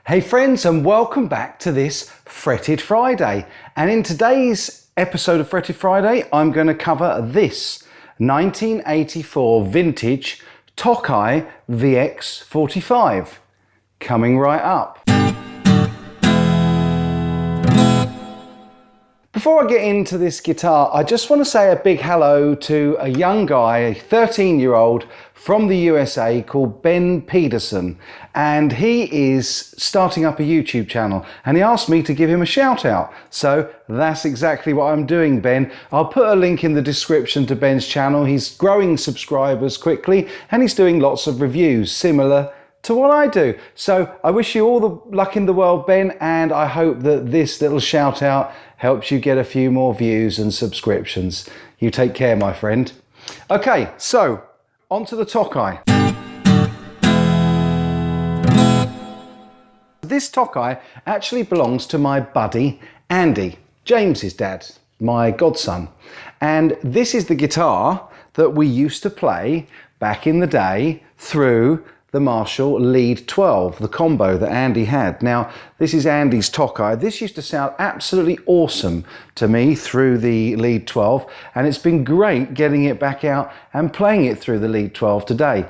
Hey friends, and welcome back to this Fretted Friday. And in today's episode of Fretted Friday, I'm going to cover this 1984 vintage Tokai VX45. Coming right up. Before I get into this guitar, I just want to say a big hello to a young guy, a 13-year-old from the USA called Ben Peterson, and he is starting up a YouTube channel and he asked me to give him a shout out. So that's exactly what I'm doing, Ben. I'll put a link in the description to Ben's channel. He's growing subscribers quickly and he's doing lots of reviews similar to what I do. So I wish you all the luck in the world, Ben, and I hope that this little shout out helps you get a few more views and subscriptions. You take care, my friend. Okay, so on to the Tokai. This Tokai actually belongs to my buddy Andy, James's dad, my godson. And this is the guitar that we used to play back in the day through the Marshall Lead 12, the combo that Andy had. Now, this is Andy's Tokai. This used to sound absolutely awesome to me through the Lead 12, and it's been great getting it back out and playing it through the Lead 12 today.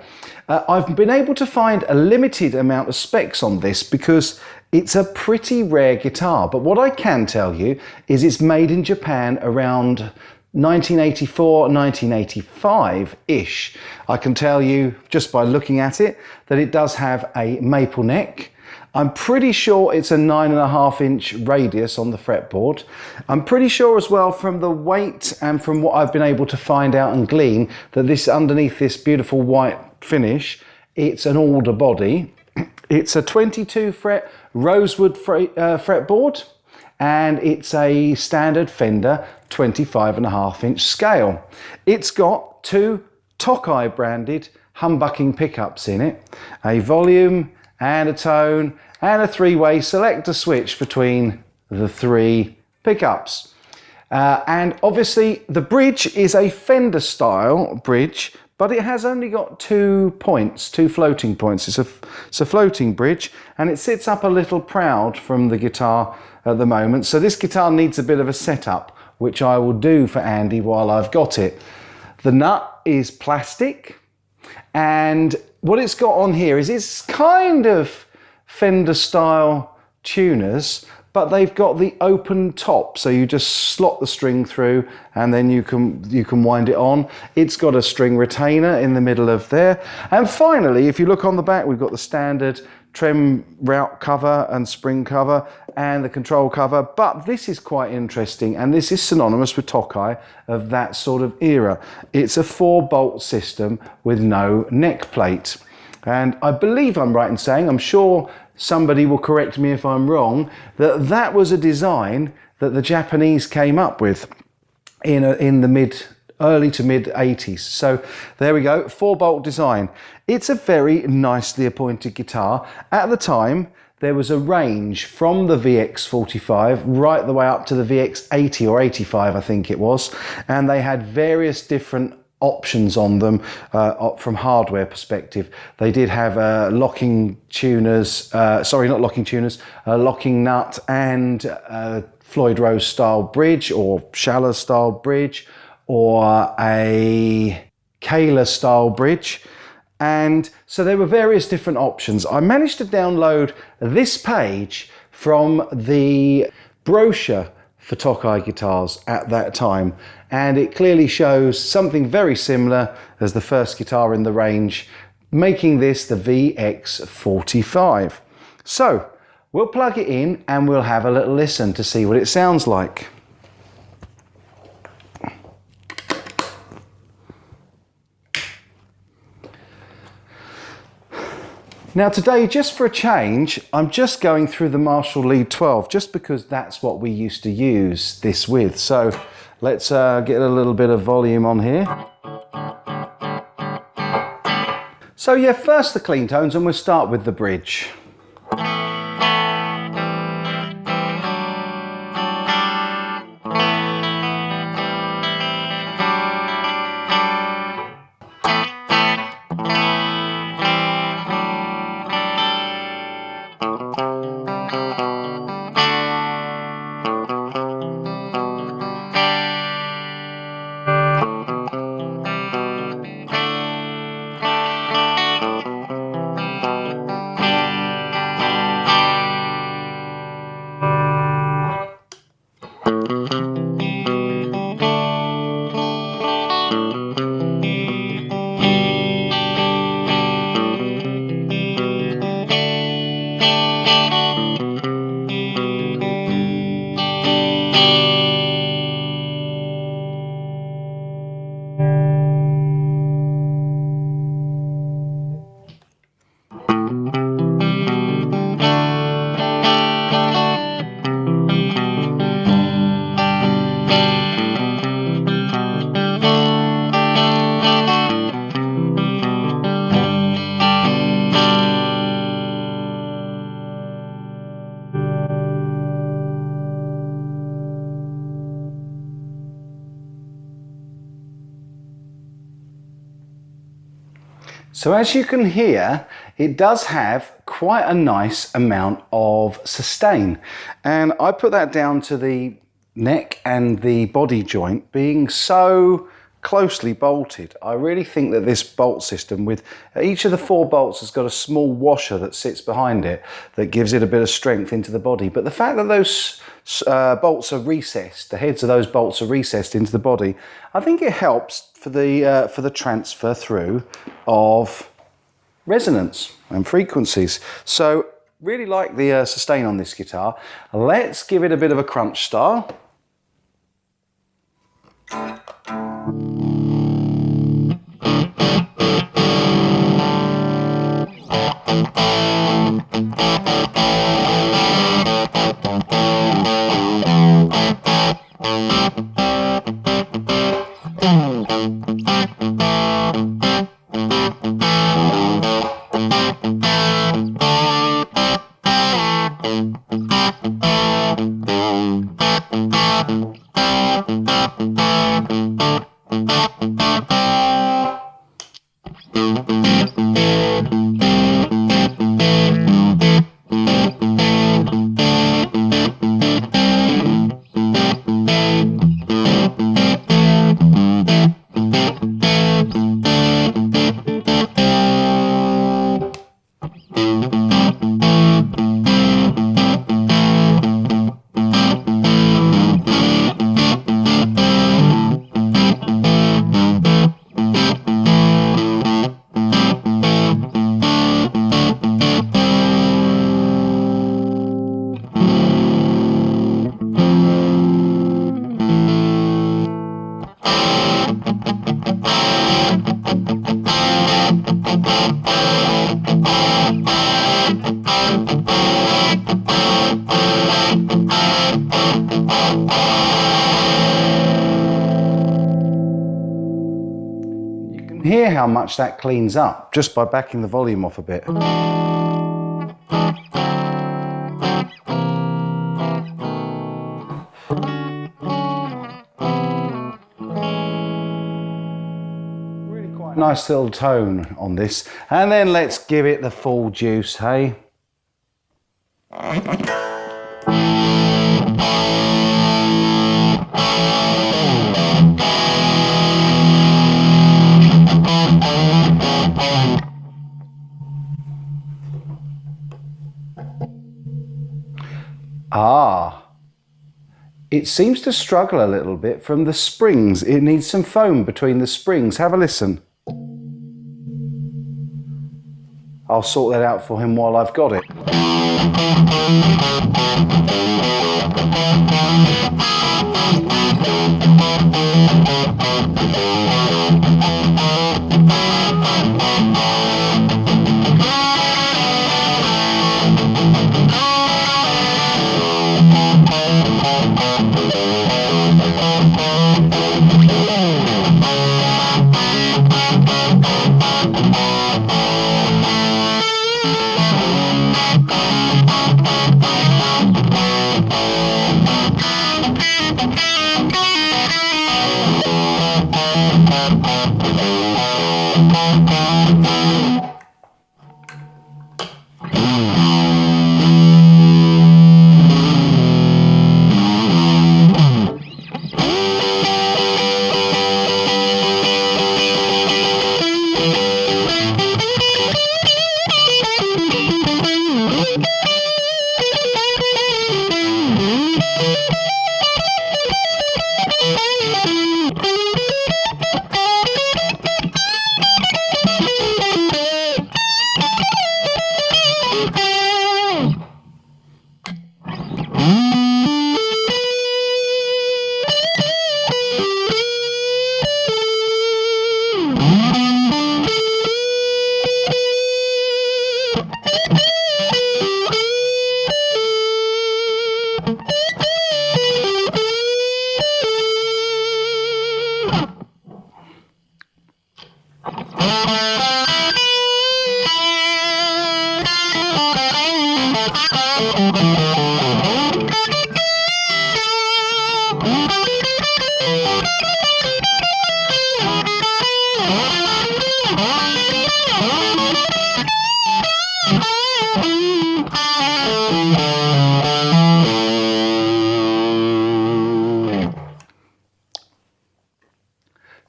I've been able to find a limited amount of specs on this because it's a pretty rare guitar, but what I can tell you is it's made in Japan around 1984, 1985-ish. I can tell you just by looking at it that it does have a maple neck. I'm pretty sure it's a 9.5-inch radius on the fretboard. I'm pretty sure as well from the weight and from what I've been able to find out and glean that this underneath this beautiful white finish, it's an alder body. It's a 22 fret rosewood fretboard. And it's a standard Fender 25.5-inch scale. It's got two Tokai branded humbucking pickups in it, a volume and a tone and a three-way selector switch between the three pickups. And obviously the bridge is a Fender style bridge, but it has only got 2 points, 2 floating points. It's a floating bridge and it sits up a little proud from the guitar at the moment. So this guitar needs a bit of a setup, which I will do for Andy while I've got it. The nut is plastic, and what it's got on here is it's kind of Fender style tuners, but they've got the open top, so you just slot the string through and then you can wind it on. It's got a string retainer in the middle of there. And finally, if you look on the back, we've got the standard trem route cover and spring cover and the control cover, but this is quite interesting, and this is synonymous with Tokai of that sort of era. It's a 4-bolt system with no neck plate, and I believe I'm right in saying, I'm sure somebody will correct me if I'm wrong, that was a design that the Japanese came up with in the early to mid 80s. So there we go, 4-bolt design. It's a very nicely appointed guitar. At the time, there was a range from the VX45 right the way up to the VX80 or 85, I think it was. And they had various different options on them from hardware perspective. They did have locking tuners, locking nut and Floyd Rose style bridge or Schaller style bridge, or a Kahler style bridge. And so there were various different options. I managed to download this page from the brochure for Tokai guitars at that time, and it clearly shows something very similar as the first guitar in the range, making this the VX45. So we'll plug it in and we'll have a little listen to see what it sounds like. Now today, just for a change, I'm just going through the Marshall Lead 12, just because that's what we used to use this with. So let's get a little bit of volume on here. So yeah, first the clean tones, and we'll start with the bridge. So as you can hear, it does have quite a nice amount of sustain. And I put that down to the neck and the body joint being so closely bolted. I really think that this bolt system, with each of the 4 bolts has got a small washer that sits behind it that gives it a bit of strength into the body. But the fact that those bolts are recessed, the heads of those bolts are recessed into the body, I think it helps for the transfer through of resonance and frequencies. So really like the sustain on this guitar. Let's give it a bit of a crunch style. Hear how much that cleans up just by backing the volume off a bit. Really quite a nice little tone on this. And then let's give it the full juice, hey? It seems to struggle a little bit from the springs. It needs some foam between the springs. Have a listen. I'll sort that out for him while I've got it.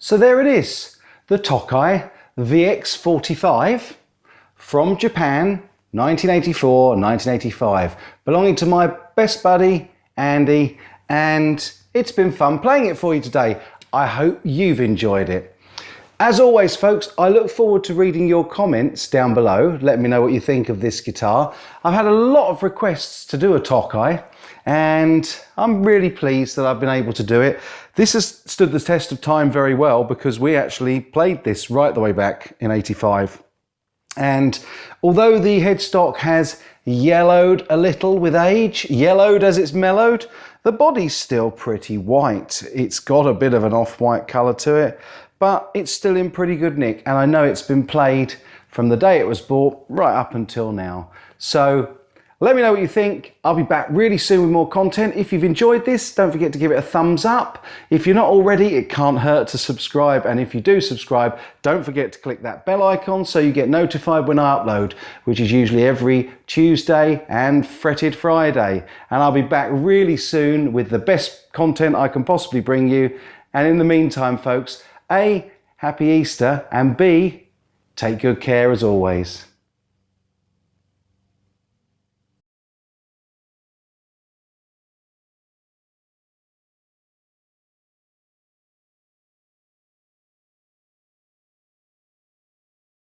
So there it is, the Tokai VX45 from Japan, 1984-1985, belonging to my best buddy, Andy, and it's been fun playing it for you today. I hope you've enjoyed it. As always, folks, I look forward to reading your comments down below. Let me know what you think of this guitar. I've had a lot of requests to do a Tokai, and I'm really pleased that I've been able to do it. This has stood the test of time very well because we actually played this right the way back in '85. And although the headstock has yellowed a little with age, yellowed as it's mellowed, the body's still pretty white. It's got a bit of an off-white colour to it, but it's still in pretty good nick, and I know it's been played from the day it was bought right up until now. So let me know what you think. I'll be back really soon with more content. If you've enjoyed this, don't forget to give it a thumbs up. If you're not already, it can't hurt to subscribe, and if you do subscribe, don't forget to click that bell icon so you get notified when I upload, which is usually every Tuesday and fretted Friday. And I'll be back really soon with the best content I can possibly bring you. And in the meantime, folks, A, happy Easter, and B, take good care as always.